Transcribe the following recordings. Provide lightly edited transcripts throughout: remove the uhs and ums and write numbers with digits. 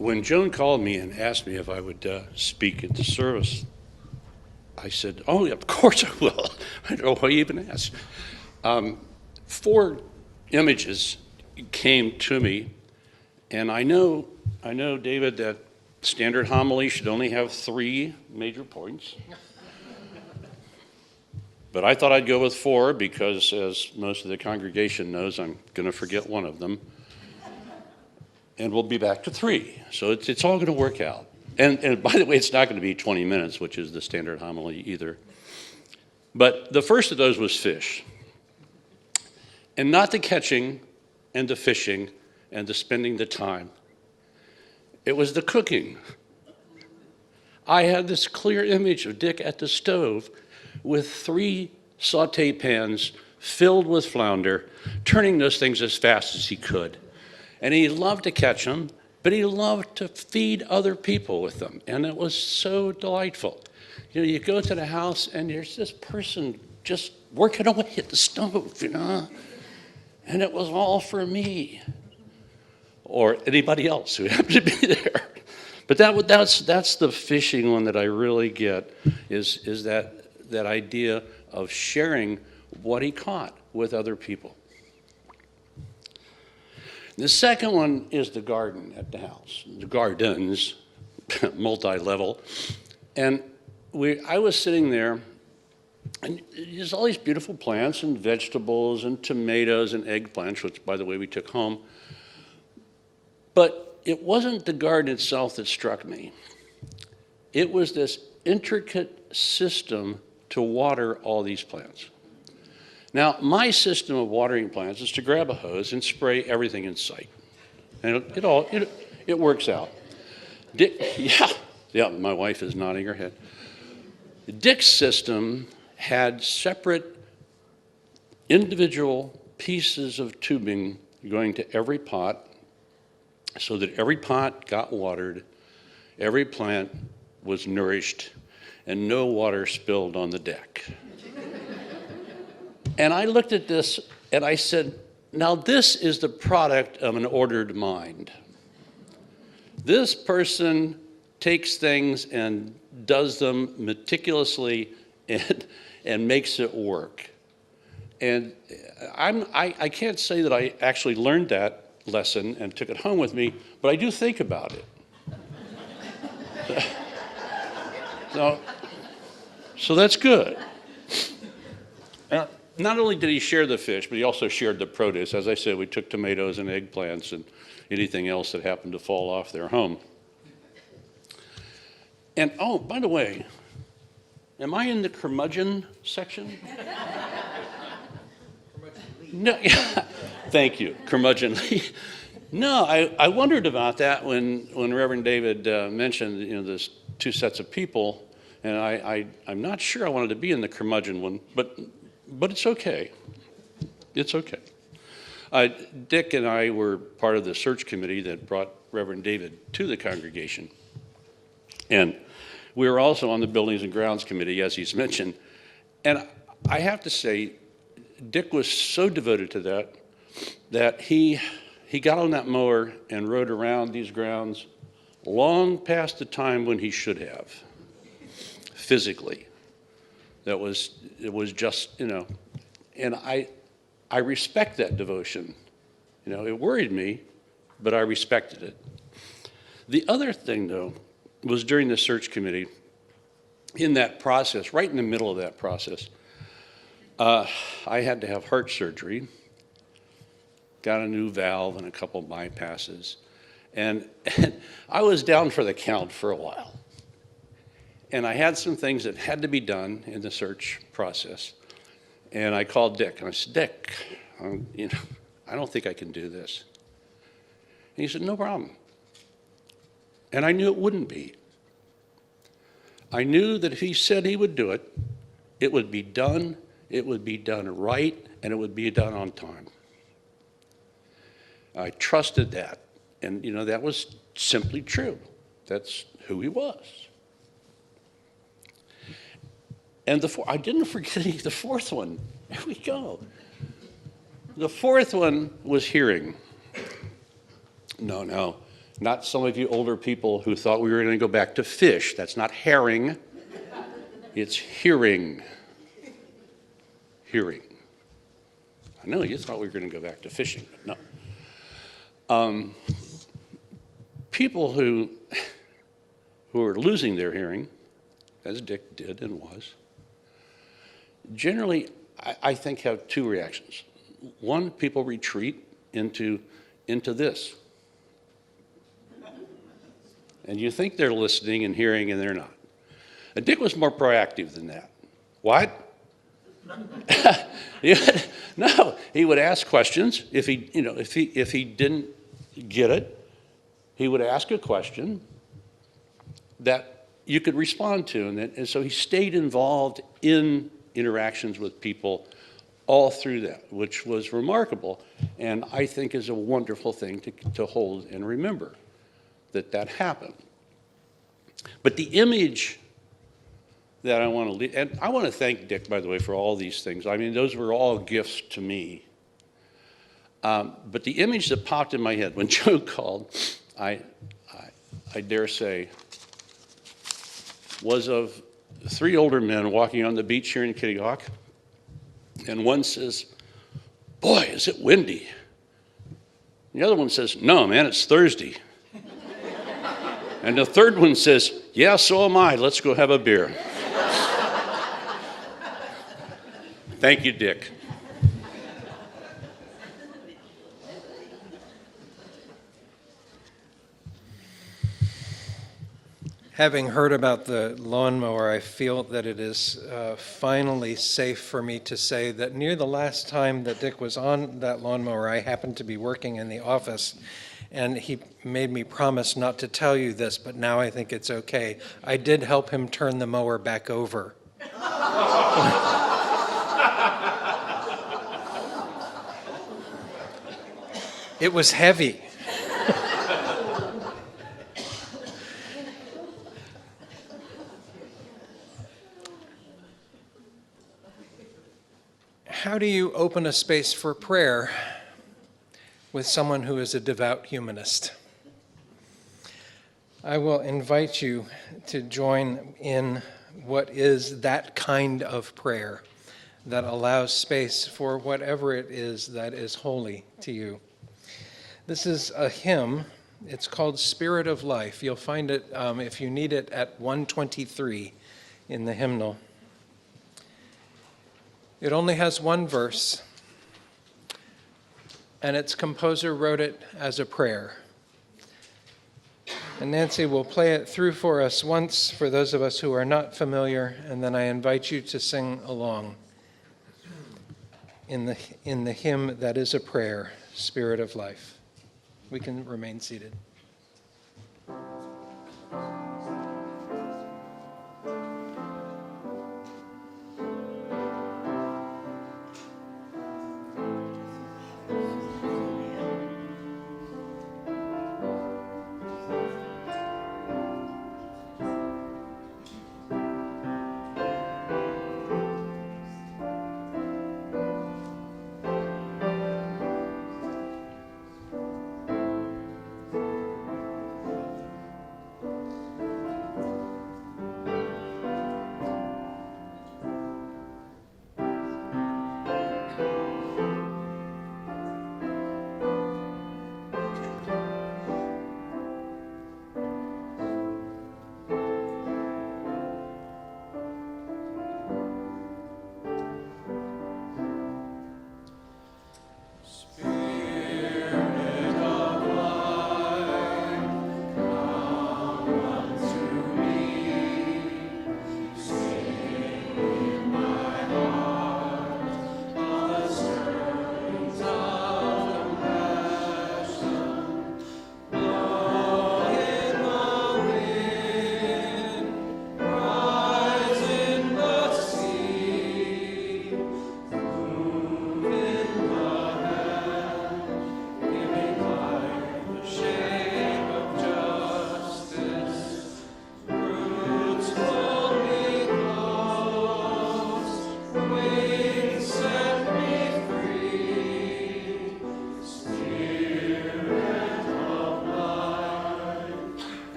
when Joan called me and asked me if I would speak at the service, I said, "Oh, yeah, of course I will." I don't know why you even asked. Four images came to me, and I know, David, that standard homily should only have 3 major points. But I thought I'd go with 4 because, as most of the congregation knows, I'm going to forget one of them. And we'll be back to 3. So it's all going to work out. And by the way, it's not going to be 20 minutes, which is the standard homily either. But the first of those was fish. And not the catching and the fishing and the spending the time. It was the cooking. I had this clear image of Dick at the stove with 3 saute pans filled with flounder, turning those things as fast as he could. And he loved to catch them, but he loved to feed other people with them. And it was so delightful. You know, you go to the house and there's this person just working away at the stove, you know. And it was all for me or anybody else who happened to be there. But that's the fishing one that I really get is that idea of sharing what he caught with other people. The second one is the garden at the house, the gardens, multi-level. And I was sitting there, and there's all these beautiful plants and vegetables and tomatoes and eggplants, which, by the way, we took home. But it wasn't the garden itself that struck me. It was this intricate system to water all these plants. Now, my system of watering plants is to grab a hose and spray everything in sight. And it works out. Yeah, my wife is nodding her head. Dick's system had separate individual pieces of tubing going to every pot so that every pot got watered, every plant was nourished, and no water spilled on the deck. And I looked at this and I said, now this is the product of an ordered mind. This person takes things and does them meticulously and makes it work. And I can't say that I actually learned that lesson and took it home with me, but I do think about it. So that's good. Not only did he share the fish, but he also shared the produce. As I said, we took tomatoes and eggplants and anything else that happened to fall off their home. And oh, by the way, am I in the curmudgeon section? No, yeah, thank you, curmudgeonly. No, I wondered about that when Reverend David mentioned there's 2 sets of people, and I'm not sure I wanted to be in the curmudgeon one, but it's okay. It's okay. Dick and I were part of the search committee that brought Reverend David to the congregation. And we were also on the Buildings and Grounds Committee, as he's mentioned. And I have to say, Dick was so devoted to that he got on that mower and rode around these grounds long past the time when he should have, physically. It was just, and I respect that devotion. It worried me, but I respected it. The other thing, though, was during the search committee, in that process, right in the middle of that process, I had to have heart surgery, got a new valve and a couple bypasses, and I was down for the count for a while. And I had some things that had to be done in the search process. And I called Dick, and I said, Dick, I don't think I can do this. And he said, no problem. And I knew it wouldn't be. I knew that if he said he would do it, it would be done right, and it would be done on time. I trusted that. And, that was simply true. That's who he was. And I didn't forget the 4th one. Here we go. The 4th one was hearing. No, Not some of you older people who thought we were going to go back to fish. That's not herring. It's hearing. Hearing. I know you thought we were going to go back to fishing, but no. People who are losing their hearing, as Dick did and was, generally, I think, have two reactions. One, people retreat into this. And you think they're listening and hearing, and they're not. And Dick was more proactive than that. What? No, he would ask questions. If he didn't get it, he would ask a question that you could respond to. And so he stayed involved in interactions with people all through that, which was remarkable, and I think is a wonderful thing to hold and remember that happened. But the image that I want to leave, and I want to thank Dick, by the way, for all these things. I mean, those were all gifts to me. But the image that popped in my head when Joe called, I dare say, was of three older men walking on the beach here in Kitty Hawk, and one says, "Boy, is it windy." The other one says, "No, man, it's Thursday." And the third one says, "Yeah, so am I. Let's go have a beer." Thank you, Dick. Having heard about the lawnmower, I feel that it is finally safe for me to say that near the last time that Dick was on that lawnmower, I happened to be working in the office, and he made me promise not to tell you this, but now I think it's okay. I did help him turn the mower back over. It was heavy. How do you open a space for prayer with someone who is a devout humanist? I will invite you to join in what is that kind of prayer that allows space for whatever it is that is holy to you. This is a hymn. It's called Spirit of Life. You'll find it, if you need it, at 123 in the hymnal. It only has one verse, and its composer wrote it as a prayer. And Nancy will play it through for us once for those of us who are not familiar, and then I invite you to sing along in the hymn that is a prayer, Spirit of Life. We can remain seated.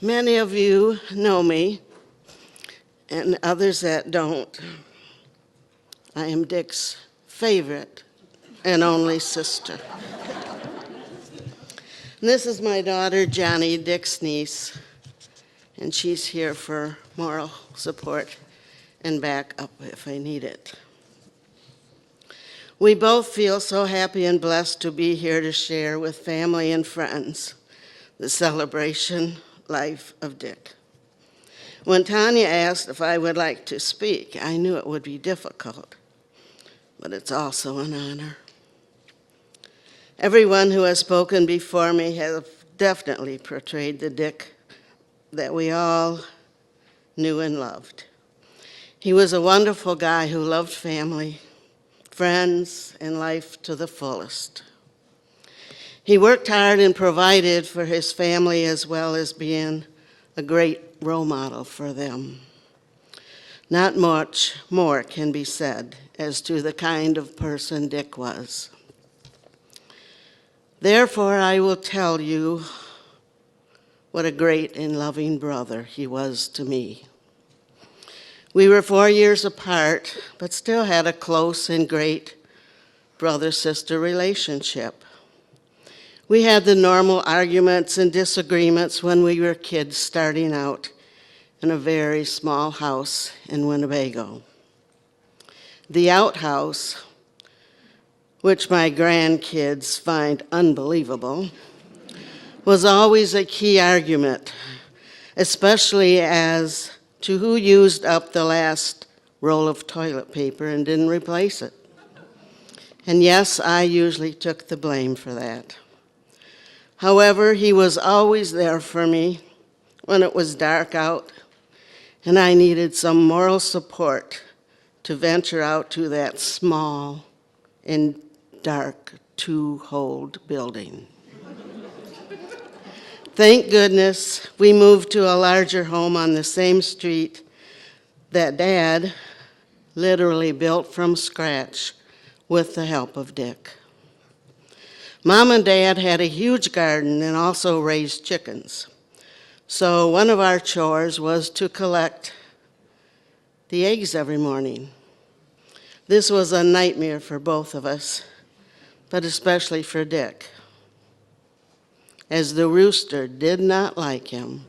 Many of you know me, and others that don't. I am Dick's favorite and only sister. And this is my daughter, Johnny, Dick's niece, and she's here for moral support and backup if I need it. We both feel so happy and blessed to be here to share with family and friends the celebration life of Dick. When Tanya asked if I would like to speak, I knew it would be difficult, but it's also an honor. Everyone who has spoken before me has definitely portrayed the Dick that we all knew and loved. He was a wonderful guy who loved family, friends, and life to the fullest. He worked hard and provided for his family as well as being a great role model for them. Not much more can be said as to the kind of person Dick was. Therefore, I will tell you what a great and loving brother he was to me. We were 4 years apart, but still had a close and great brother-sister relationship. We had the normal arguments and disagreements when we were kids starting out in a very small house in Winnebago. The outhouse, which my grandkids find unbelievable, was always a key argument, especially as to who used up the last roll of toilet paper and didn't replace it. And yes, I usually took the blame for that. However, he was always there for me when it was dark out and I needed some moral support to venture out to that small and dark two-holed building. Thank goodness we moved to a larger home on the same street that Dad literally built from scratch with the help of Dick. Mom and Dad had a huge garden and also raised chickens. So one of our chores was to collect the eggs every morning. This was a nightmare for both of us, but especially for Dick, as the rooster did not like him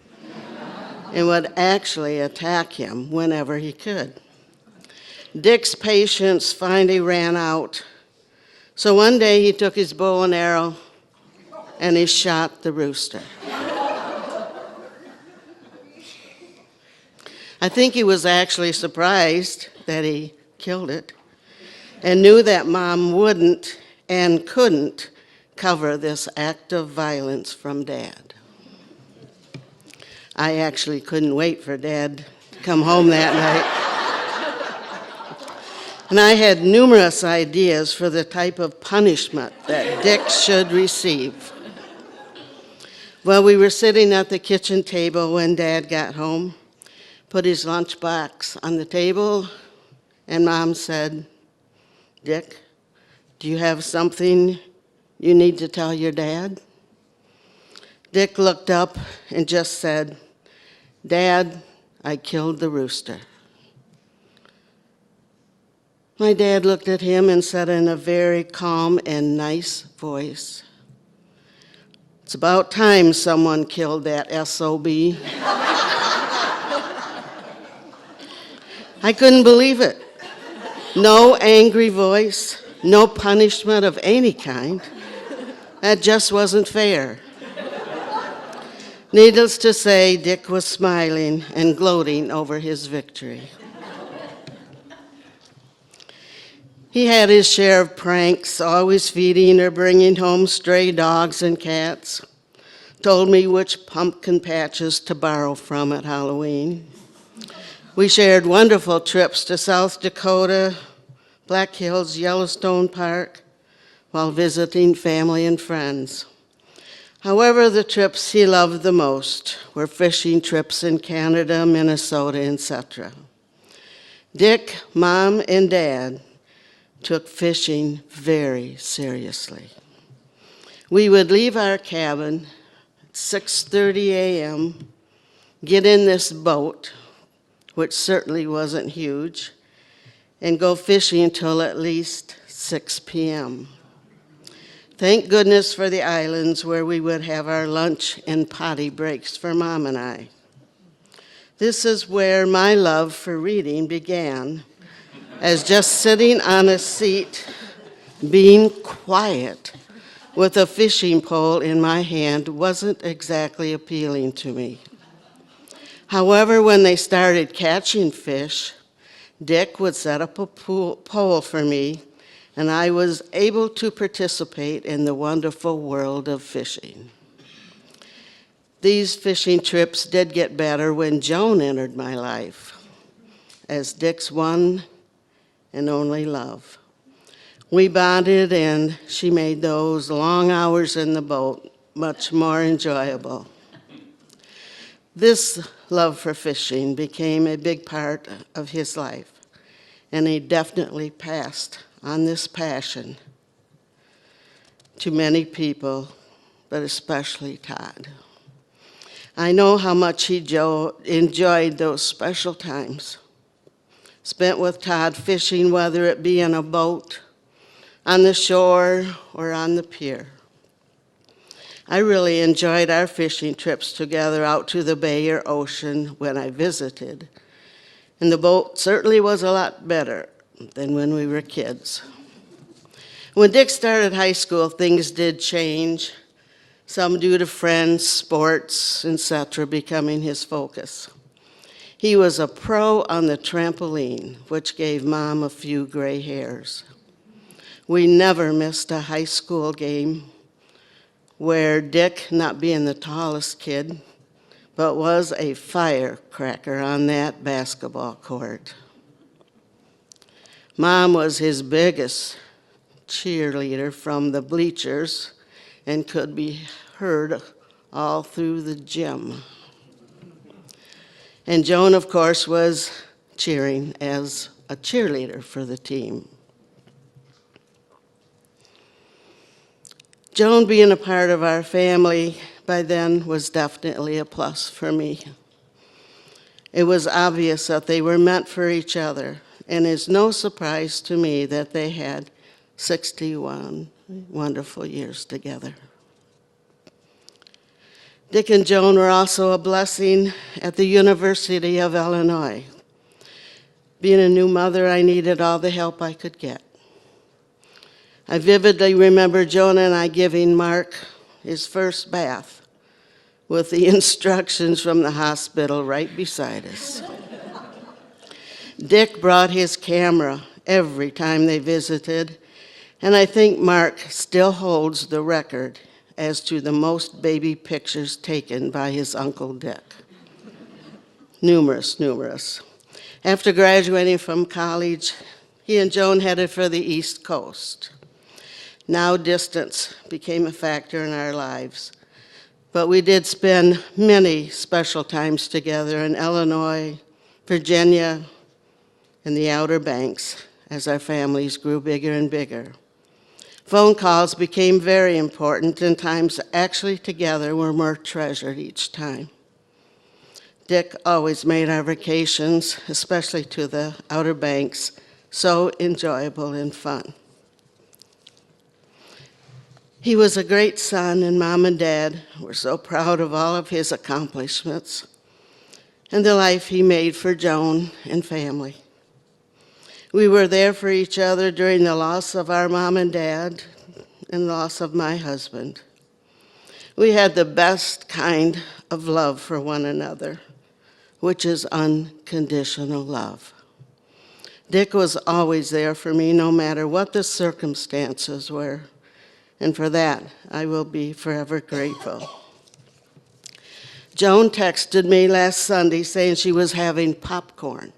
and would actually attack him whenever he could. Dick's patience finally ran out, so one day he took his bow and arrow and he shot the rooster. I think he was actually surprised that he killed it and knew that Mom wouldn't and couldn't cover this act of violence from Dad. I actually couldn't wait for Dad to come home that night. And I had numerous ideas for the type of punishment that Dick should receive. Well, we were sitting at the kitchen table when Dad got home, put his lunchbox on the table, and Mom said, "Dick, do you have something you need to tell your dad?" Dick looked up and just said, "Dad, I killed the rooster." My dad looked at him and said in a very calm and nice voice, "It's about time someone killed that SOB." I couldn't believe it. No angry voice, no punishment of any kind. That just wasn't fair. Needless to say, Dick was smiling and gloating over his victory. He had his share of pranks, always feeding or bringing home stray dogs and cats. Told me which pumpkin patches to borrow from at Halloween. We shared wonderful trips to South Dakota, Black Hills, Yellowstone Park, while visiting family and friends. However, the trips he loved the most were fishing trips in Canada, Minnesota, etc. Dick, Mom, and Dad took fishing very seriously. We would leave our cabin at 6:30 a.m., get in this boat, which certainly wasn't huge, and go fishing until at least 6 p.m. Thank goodness for the islands where we would have our lunch and potty breaks for Mom and I. This is where my love for reading began, as just sitting on a seat, being quiet, with a fishing pole in my hand wasn't exactly appealing to me. However, when they started catching fish, Dick would set up a pole for me, and I was able to participate in the wonderful world of fishing. These fishing trips did get better when Joan entered my life as Dick's one and only love. We bonded, and she made those long hours in the boat much more enjoyable. This love for fishing became a big part of his life, and he definitely passed on this passion to many people, but especially Todd. I know how much he enjoyed those special times spent with Todd fishing, whether it be in a boat, on the shore, or on the pier. I really enjoyed our fishing trips together out to the bay or ocean when I visited, and the boat certainly was a lot better than when we were kids. When Dick started high school, things did change, some due to friends, sports, etc., becoming his focus. He was a pro on the trampoline, which gave Mom a few gray hairs. We never missed a high school game where Dick, not being the tallest kid, but was a firecracker on that basketball court. Mom was his biggest cheerleader from the bleachers and could be heard all through the gym. And Joan, of course, was cheering as a cheerleader for the team. Joan being a part of our family by then was definitely a plus for me. It was obvious that they were meant for each other, and it's no surprise to me that they had 61 wonderful years together. Dick and Joan were also a blessing at the University of Illinois. Being a new mother, I needed all the help I could get. I vividly remember Joan and I giving Mark his first bath with the instructions from the hospital right beside us. Dick brought his camera every time they visited, and I think Mark still holds the record as to the most baby pictures taken by his Uncle Dick. Numerous. After graduating from college, he and Joan headed for the East Coast. Now distance became a factor in our lives, but we did spend many special times together in Illinois, Virginia, and the Outer Banks as our families grew bigger and bigger. Phone calls became very important, and times actually together were more treasured each time. Dick always made our vacations, especially to the Outer Banks, so enjoyable and fun. He was a great son, and Mom and Dad were so proud of all of his accomplishments and the life he made for Joan and family. We were there for each other during the loss of our mom and dad and loss of my husband. We had the best kind of love for one another, which is unconditional love. Dick was always there for me, no matter what the circumstances were, and for that, I will be forever grateful. Joan texted me last Sunday saying she was having popcorn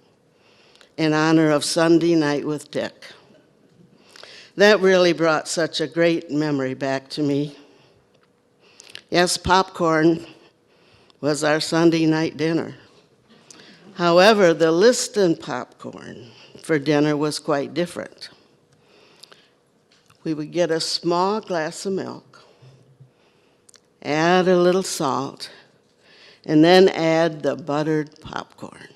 in honor of Sunday night with Dick. That really brought such a great memory back to me. Yes, popcorn was our Sunday night dinner. However, the Liston popcorn for dinner was quite different. We would get a small glass of milk, add a little salt, and then add the buttered popcorn.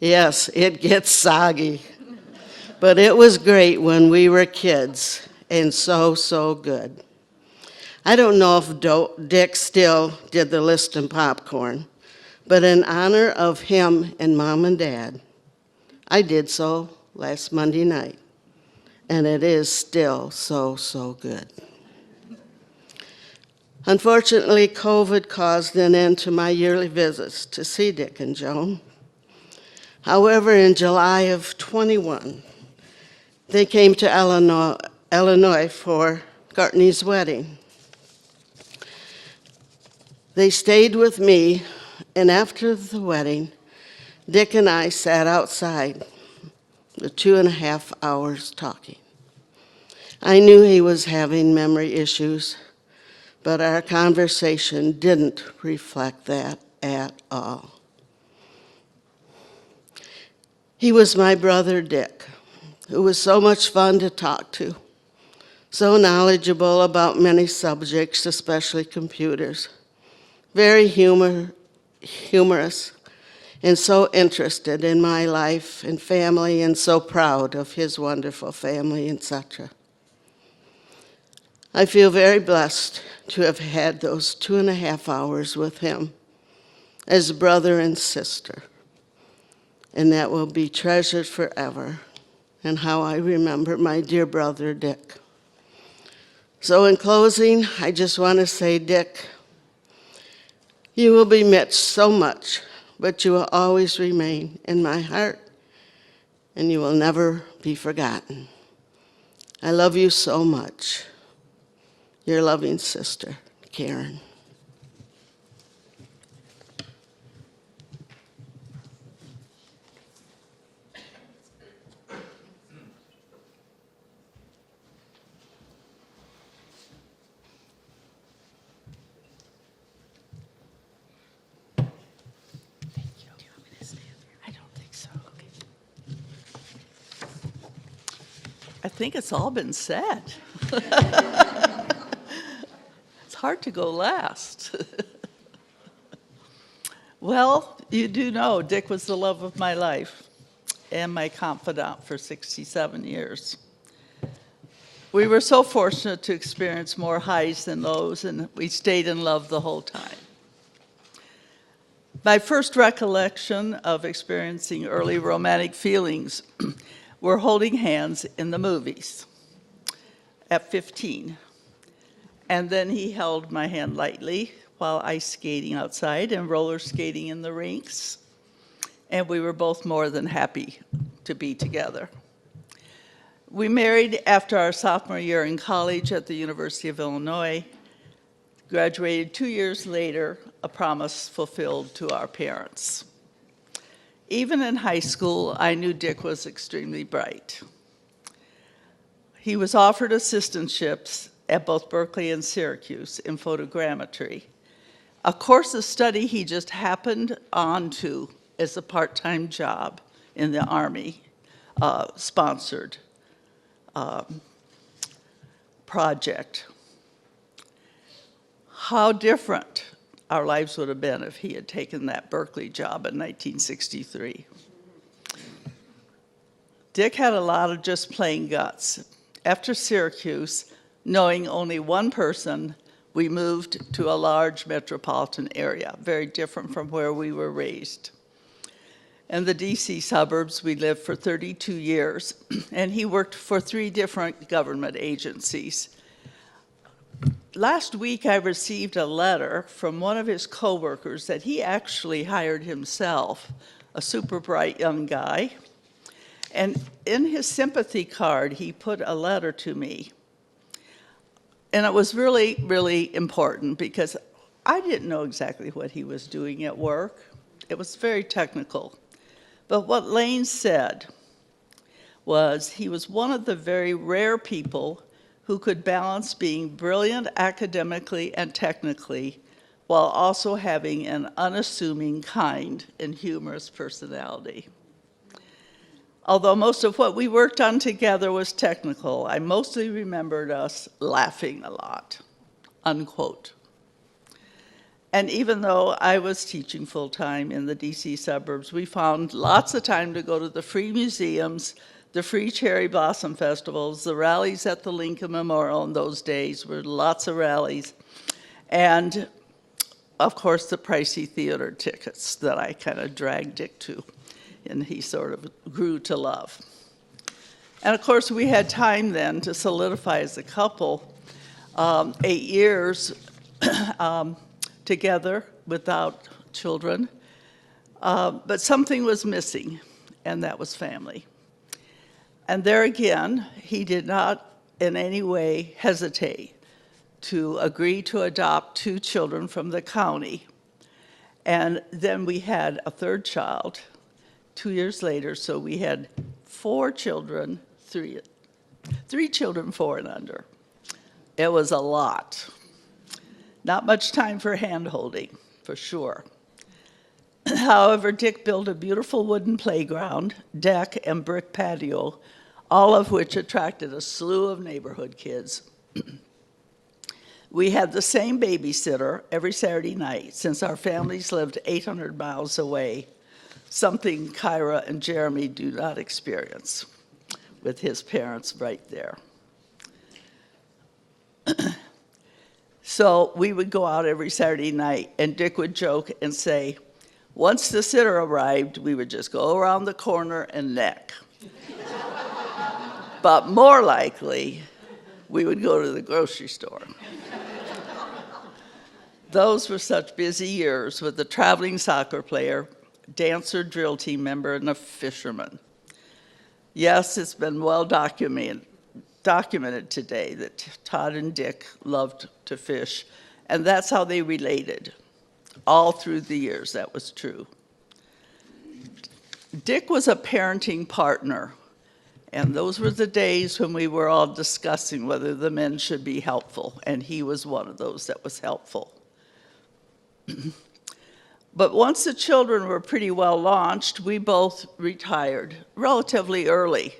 Yes, it gets soggy, but it was great when we were kids, and so, so good. I don't know if Dick still did the Liston popcorn, but in honor of him and Mom and Dad, I did so last Monday night, and it is still so, so good. Unfortunately, COVID caused an end to my yearly visits to see Dick and Joan. However, in July of 21, they came to Illinois for Courtney's wedding. They stayed with me, and after the wedding, Dick and I sat outside for 2.5 hours talking. I knew he was having memory issues, but our conversation didn't reflect that at all. He was my brother Dick, who was so much fun to talk to, so knowledgeable about many subjects, especially computers, very humorous, and so interested in my life and family, and so proud of his wonderful family, etc. I feel very blessed to have had those 2.5 hours with him as brother and sister, and that will be treasured forever, and how I remember my dear brother, Dick. So in closing, I just want to say, Dick, you will be missed so much, but you will always remain in my heart, and you will never be forgotten. I love you so much. Your loving sister, Karen. I think it's all been said. It's hard to go last. Well, you do know Dick was the love of my life and my confidant for 67 years. We were so fortunate to experience more highs than lows, and we stayed in love the whole time. My first recollection of experiencing early romantic feelings were holding hands in the movies at 15. And then he held my hand lightly while ice skating outside and roller skating in the rinks. And we were both more than happy to be together. We married after our sophomore year in college at the University of Illinois, graduated 2 years later, a promise fulfilled to our parents. Even in high school, I knew Dick was extremely bright. He was offered assistantships at both Berkeley and Syracuse in photogrammetry, a course of study he just happened onto as a part-time job in the Army, sponsored project. How different our lives would have been if he had taken that Berkeley job in 1963. Dick had a lot of just plain guts. After Syracuse, knowing only one person, we moved to a large metropolitan area, very different from where we were raised. In the DC suburbs, we lived for 32 years, and he worked for 3 different government agencies. Last week, I received a letter from one of his coworkers that he actually hired himself, a super bright young guy. And in his sympathy card, he put a letter to me. And it was really, really important because I didn't know exactly what he was doing at work. It was very technical. But what Lane said was he was one of the very rare people who could balance being brilliant academically and technically while also having an unassuming, kind, and humorous personality. Although most of what we worked on together was technical, I mostly remembered us laughing a lot, unquote. And even though I was teaching full-time in the DC suburbs, we found lots of time to go to the free museums, the free cherry blossom festivals, the rallies at the Lincoln Memorial in those days were lots of rallies, and of course the pricey theater tickets that I kind of dragged Dick to, and he sort of grew to love. And of course we had time then to solidify as a couple, 8 years together without children, but something was missing, and that was family. And there again, he did not in any way hesitate to agree to adopt 2 children from the county. And then we had a third child 2 years later, so we had 4 children, 3 children 4 and under. It was a lot. Not much time for hand-holding, for sure. However, Dick built a beautiful wooden playground, deck, and brick patio, all of which attracted a slew of neighborhood kids. We had the same babysitter every Saturday night since our families lived 800 miles away, something Kyra and Jeremy do not experience with his parents right there. So we would go out every Saturday night, and Dick would joke and say, once the sitter arrived, we would just go around the corner and neck. But more likely, we would go to the grocery store. Those were such busy years with a traveling soccer player, dancer, drill team member, and a fisherman. Yes, it's been well documented today that Todd and Dick loved to fish, and that's how they related. All through the years, that was true. Dick was a parenting partner, and those were the days when we were all discussing whether the men should be helpful, and he was one of those that was helpful. But once the children were pretty well launched, we both retired relatively early.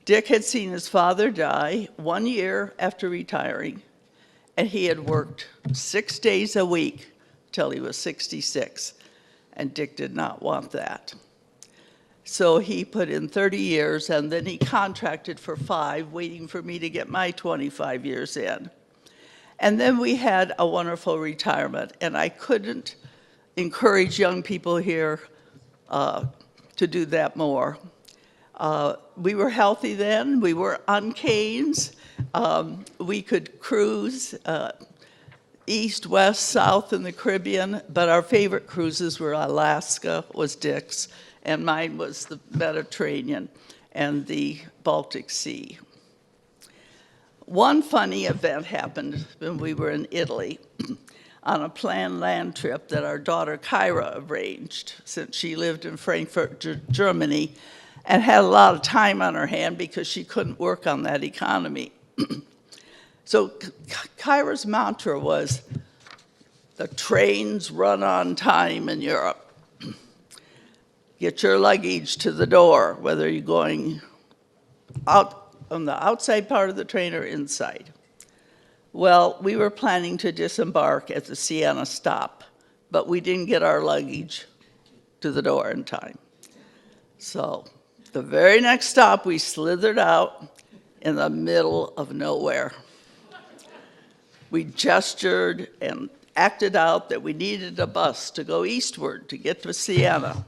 Dick had seen his father die 1 year after retiring, and he had worked 6 days a week till he was 66, and Dick did not want that. So he put in 30 years, and then he contracted for 5, waiting for me to get my 25 years in. And then we had a wonderful retirement, and I couldn't encourage young people here to do that more. We were healthy then. We were on canes. We could cruise east, west, south in the Caribbean, but our favorite cruises were Alaska, was Dick's, and mine was the Mediterranean and the Baltic Sea. One funny event happened when we were in Italy on a planned land trip that our daughter Kyra arranged, since she lived in Frankfurt, Germany, and had a lot of time on her hand because she couldn't work on that economy. So Kyra's mantra was, the trains run on time in Europe. Get your luggage to the door, whether you're going out on the outside part of the train or inside. Well, we were planning to disembark at the Siena stop, but we didn't get our luggage to the door in time. So the very next stop, we slithered out in the middle of nowhere. We gestured and acted out that we needed a bus to go eastward to get to Siena.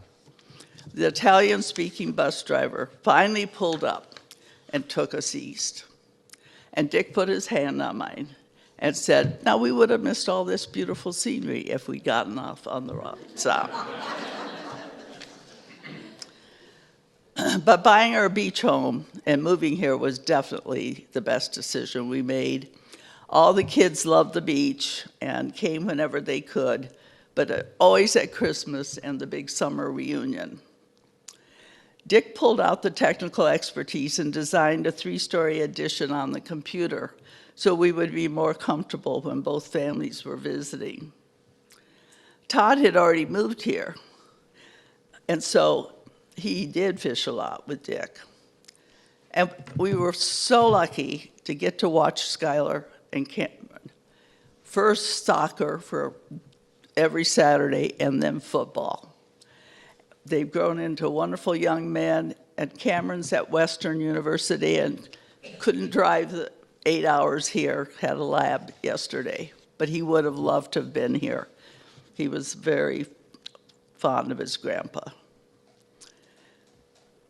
The Italian-speaking bus driver finally pulled up and took us east. And Dick put his hand on mine and said, now we would have missed all this beautiful scenery if we'd gotten off on the wrong side. But buying our beach home and moving here was definitely the best decision we made. All the kids loved the beach and came whenever they could, but always at Christmas and the big summer reunion. Dick pulled out the technical expertise and designed a 3-story addition on the computer so we would be more comfortable when both families were visiting. Todd had already moved here, and so he did fish a lot with Dick. And we were so lucky to get to watch Skylar and Cameron. First soccer for every Saturday, and then football. They've grown into wonderful young men, and Cameron's at Western University and couldn't drive the 8 hours here, had a lab yesterday, but he would have loved to have been here. He was very fond of his grandpa.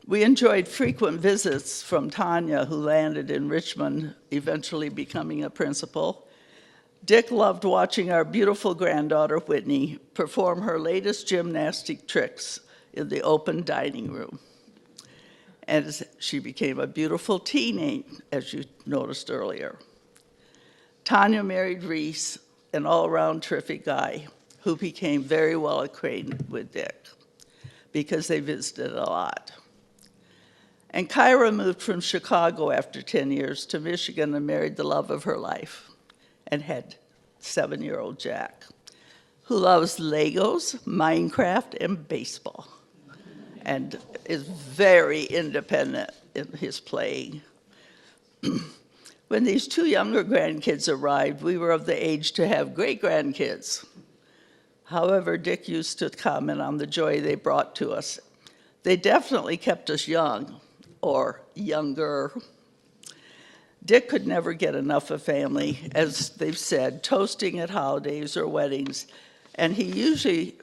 We enjoyed frequent visits from Tanya, who landed in Richmond, eventually becoming a principal. Dick loved watching our beautiful granddaughter, Whitney, perform her latest gymnastic tricks in the open dining room. And she became a beautiful teenage, as you noticed earlier. Tanya married Reese, an all-around terrific guy, who became very well acquainted with Dick because they visited a lot. And Kyra moved from Chicago after 10 years to Michigan and married the love of her life and had 7-year-old Jack, who loves Legos, Minecraft, and baseball, and is very independent in his playing. When these 2 younger grandkids arrived, we were of the age to have great-grandkids. However, Dick used to comment on the joy they brought to us. They definitely kept us young, or younger. Dick could never get enough of family, as they've said, toasting at holidays or weddings, and he usually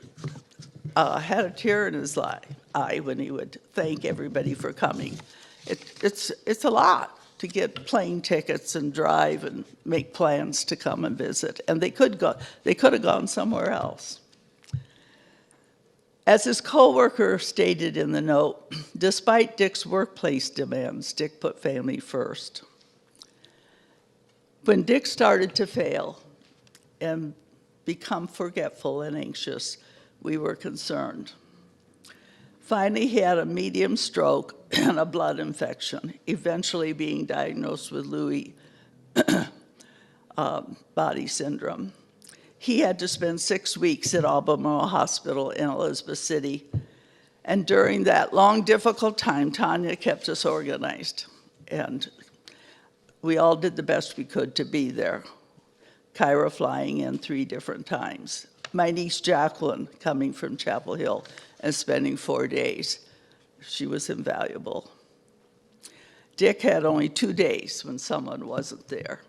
had a tear in his eye when he would thank everybody for coming. It's a lot to get plane tickets and drive and make plans to come and visit, and they could have gone somewhere else. As his co-worker stated in the note, despite Dick's workplace demands, Dick put family first. When Dick started to fail and become forgetful and anxious, we were concerned. Finally, he had a medium stroke and a blood infection, eventually being diagnosed with Lewy body syndrome. He had to spend 6 weeks at Albemarle Hospital in Elizabeth City. And during that long, difficult time, Tanya kept us organized. And we all did the best we could to be there. Kyra flying in 3 different times. My niece Jacqueline coming from Chapel Hill and spending 4 days. She was invaluable. Dick had only 2 days when someone wasn't there.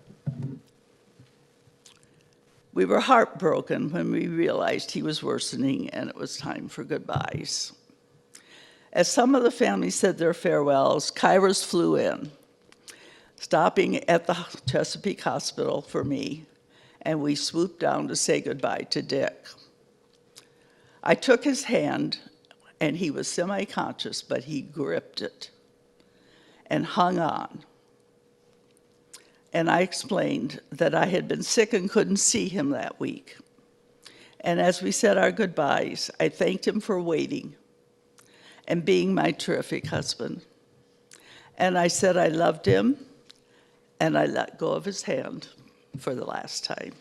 We were heartbroken when we realized he was worsening and it was time for goodbyes. As some of the family said their farewells, Kyra's flew in, stopping at the Chesapeake Hospital for me, and we swooped down to say goodbye to Dick. I took his hand, and he was semi-conscious, but he gripped it and hung on. And I explained that I had been sick and couldn't see him that week. And as we said our goodbyes, I thanked him for waiting and being my terrific husband. And I said I loved him, and I let go of his hand for the last time.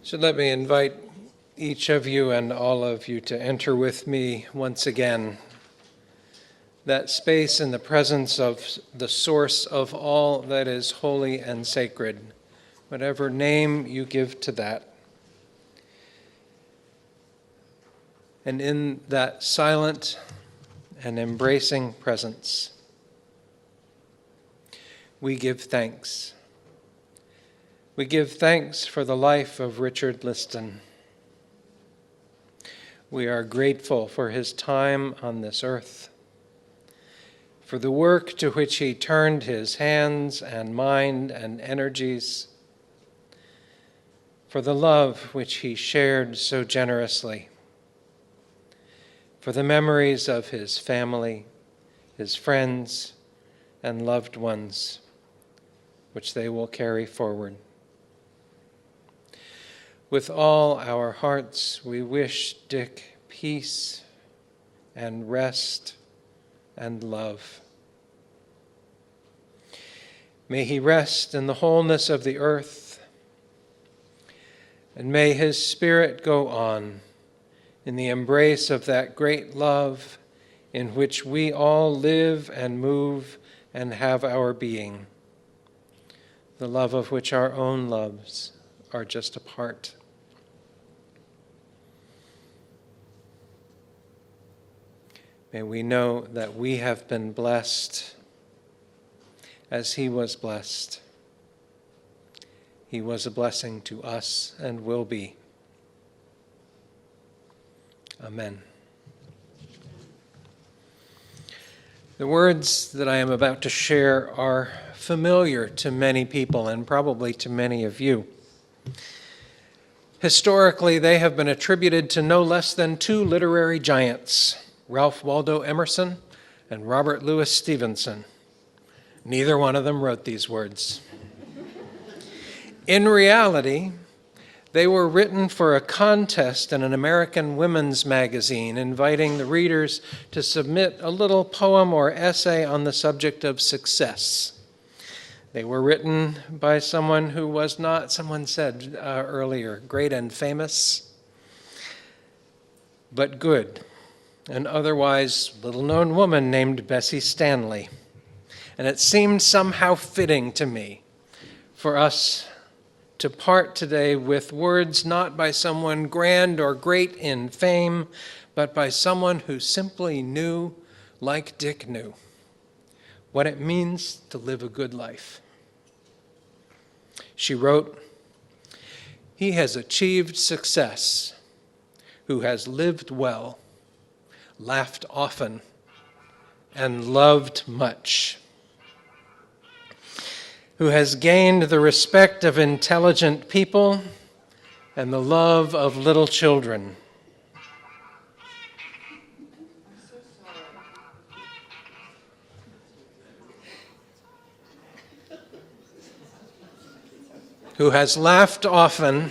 So let me invite each of you and all of you to enter with me once again that space in the presence of the source of all that is holy and sacred, whatever name you give to that. And in that silent and embracing presence, we give thanks. We give thanks for the life of Richard Liston. We are grateful for his time on this earth, for the work to which he turned his hands and mind and energies, for the love which he shared so generously, for the memories of his family, his friends, and loved ones, which they will carry forward. With all our hearts, we wish Dick peace and rest and love. May he rest in the wholeness of the earth, and may his spirit go on in the embrace of that great love in which we all live and move and have our being, the love of which our own loves are just a part. May we know that we have been blessed as he was blessed. He was a blessing to us and will be. Amen. The words that I am about to share are familiar to many people and probably to many of you. Historically, they have been attributed to no less than two literary giants, Ralph Waldo Emerson and Robert Louis Stevenson. Neither one of them wrote these words. In reality, they were written for a contest in an American women's magazine, inviting the readers to submit a little poem or essay on the subject of success. They were written by someone who was not, someone said earlier, great and famous, but good, an otherwise little-known woman named Bessie Stanley. And it seemed somehow fitting to me for us to part today with words not by someone grand or great in fame, but by someone who simply knew, like Dick knew, what it means to live a good life. She wrote, "He has achieved success who has lived well, laughed often, and loved much, who has gained the respect of intelligent people and the love of little children, who has laughed often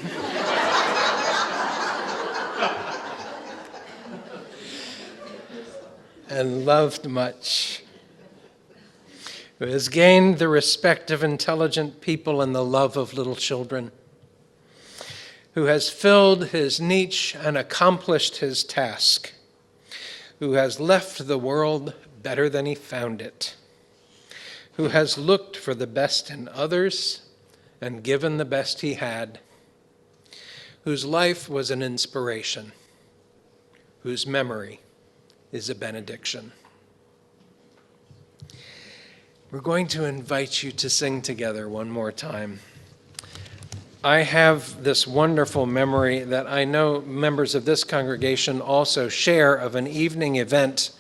and loved much, who has gained the respect of intelligent people and the love of little children, who has filled his niche and accomplished his task, who has left the world better than he found it, who has looked for the best in others and given the best he had, whose life was an inspiration, whose memory is a benediction." We're going to invite you to sing together one more time. I have this wonderful memory that I know members of this congregation also share of an evening event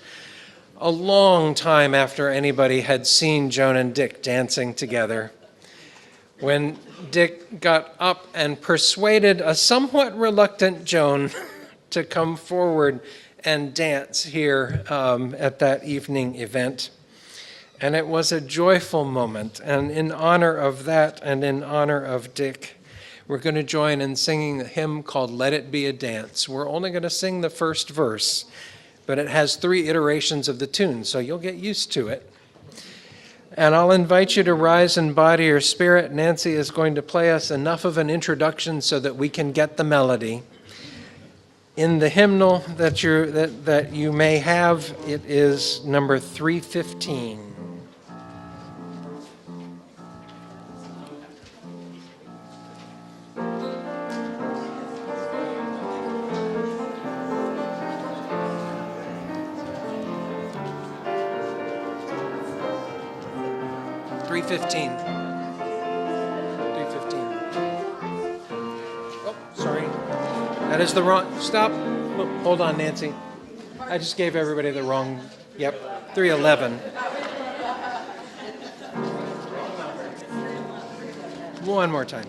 a long time after anybody had seen Joan and Dick dancing together, when Dick got up and persuaded a somewhat reluctant Joan to come forward and dance here at that evening event. And it was a joyful moment. And in honor of that and in honor of Dick, we're going to join in singing a hymn called "Let It Be a Dance." We're only going to sing the first verse, but it has 3 iterations of the tune, so you'll get used to it. And I'll invite you to rise in body or spirit. Nancy is going to play us enough of an introduction so that we can get the melody. In the hymnal that you may have, it is number 315. Oh, sorry. That is the wrong. Stop. Oh, hold on, Nancy. I just gave everybody the wrong. Yep, 311. One more time.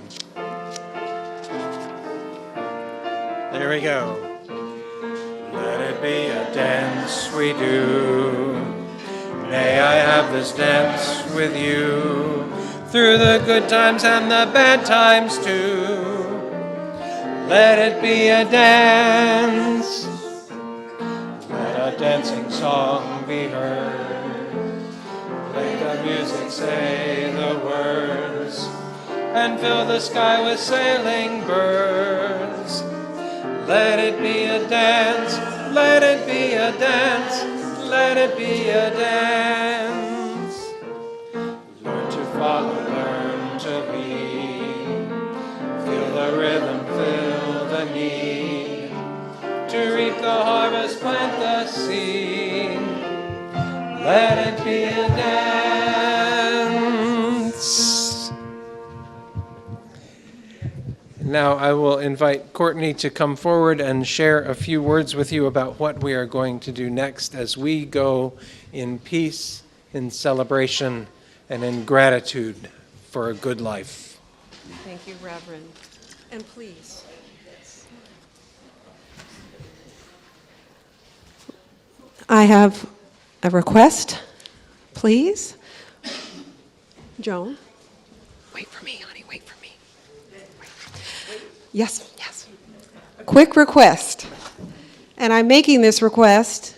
There we go. Let it be a dance we do. May I have this dance with you through the good times and the bad times too. Let it be a dance. Let a dancing song be heard. Play the music, say the words, and fill the sky with sailing birds. Let it be a dance. Let it be a dance. Let it be a dance. Learn to follow, learn to lead. Feel the rhythm, feel the need. To reap the harvest, plant the seed. Let it be a dance. Now I will invite Courtney to come forward and share a few words with you about what we are going to do next as we go in peace, in celebration, and in gratitude for a good life. Thank you, Reverend. And please. I have a request, please. Joan, wait for me, honey, wait for me. Yes, yes. Quick request. And I'm making this request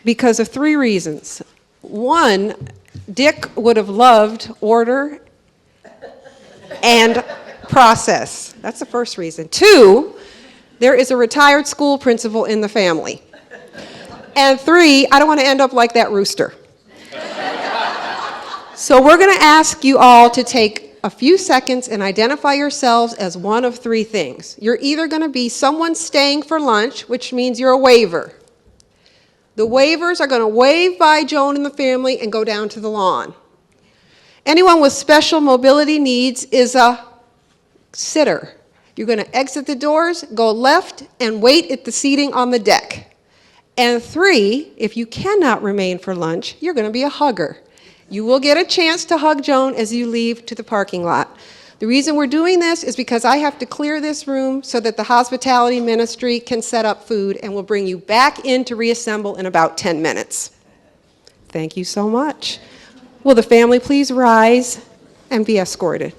because of 3 reasons. 1, Dick would have loved order and process. That's the first reason. 2, there is a retired school principal in the family. And 3, I don't want to end up like that rooster. So we're going to ask you all to take a few seconds and identify yourselves as one of 3 things. You're either going to be someone staying for lunch, which means you're a waiver. The waivers are going to wave by Joan and the family and go down to the lawn. Anyone with special mobility needs is a sitter. You're going to exit the doors, go left, and wait at the seating on the deck. And 3, if you cannot remain for lunch, you're going to be a hugger. You will get a chance to hug Joan as you leave to the parking lot. The reason we're doing this is because I have to clear this room so that the hospitality ministry can set up food, and we'll bring you back in to reassemble in about 10 minutes. Thank you so much. Will the family please rise and be escorted?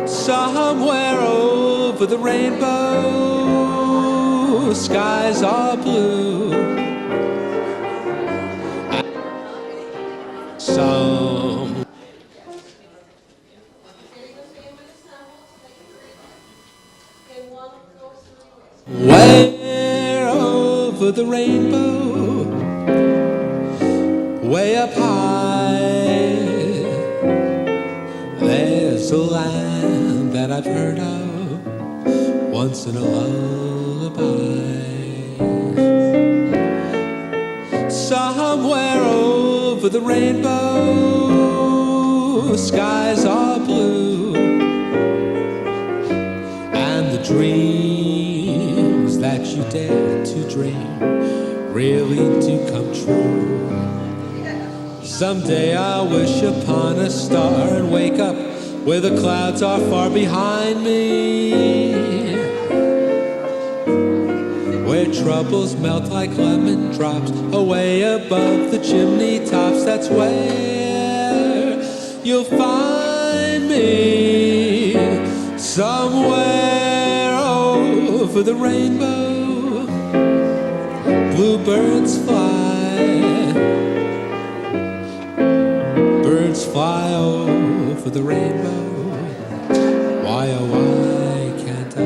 Somewhere over the rainbow, skies are blue. Some where over the rainbow, way up high, there's a land that I've heard of once in a lullaby. Somewhere over the rainbow, the skies are blue, and the dreams that you dare to dream really do come true. Someday I'll wish upon a star and wake up where the clouds are far behind me, where troubles melt like lemon drops away above the chimney tops. That's where you'll find me, somewhere over the rainbow. Bluebirds fly, birds fly over the rainbow. Why, oh, why can't I?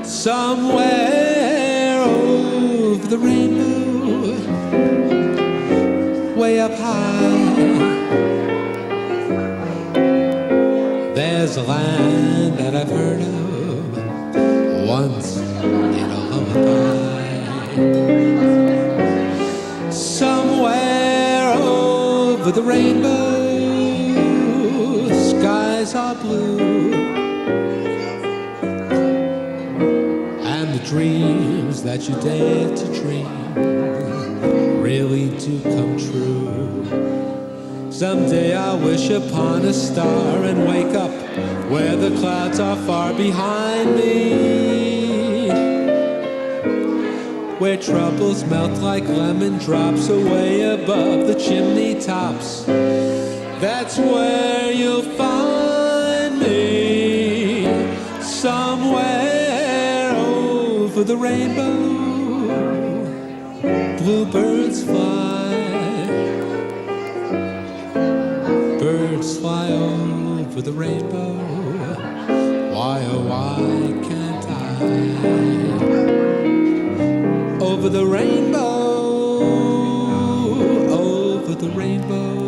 Somewhere over the rainbow, way up high, there's a land that I've heard of once in a lullaby. Somewhere over the rainbow, skies are blue, dreams that you dare to dream really do come true. Someday I'll wish upon a star and wake up where the clouds are far behind me, where troubles melt like lemon drops away above the chimney tops. That's where you'll find me, somewhere over the rainbow. Bluebirds fly, birds fly over the rainbow. Why, oh, why can't I? Over the rainbow, over the rainbow.